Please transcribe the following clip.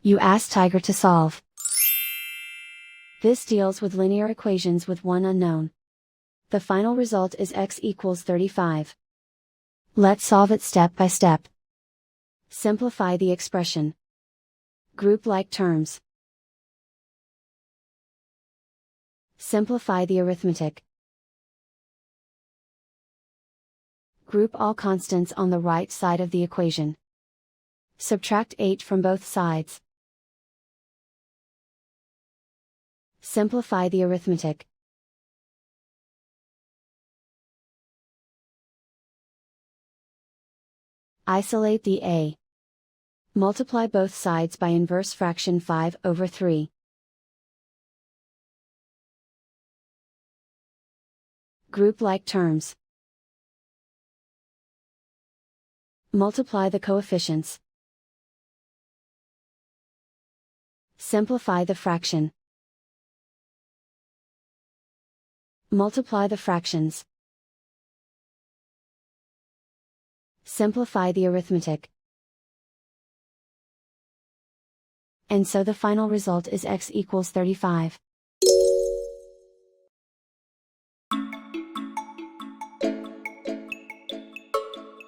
You ask Tiger to solve. This deals with linear equations with one unknown. The final result is x equals 35. Let's solve it step by step. Simplify the expression. Group like terms. Simplify the arithmetic. Group all constants on the right side of the equation. Subtract 8 from both sides. Simplify the arithmetic. Isolate the a. Multiply both sides by inverse fraction 5/3. Group like terms. Multiply the coefficients. Simplify the fraction. Multiply the fractions. Simplify the arithmetic. And so the final result is x equals 35.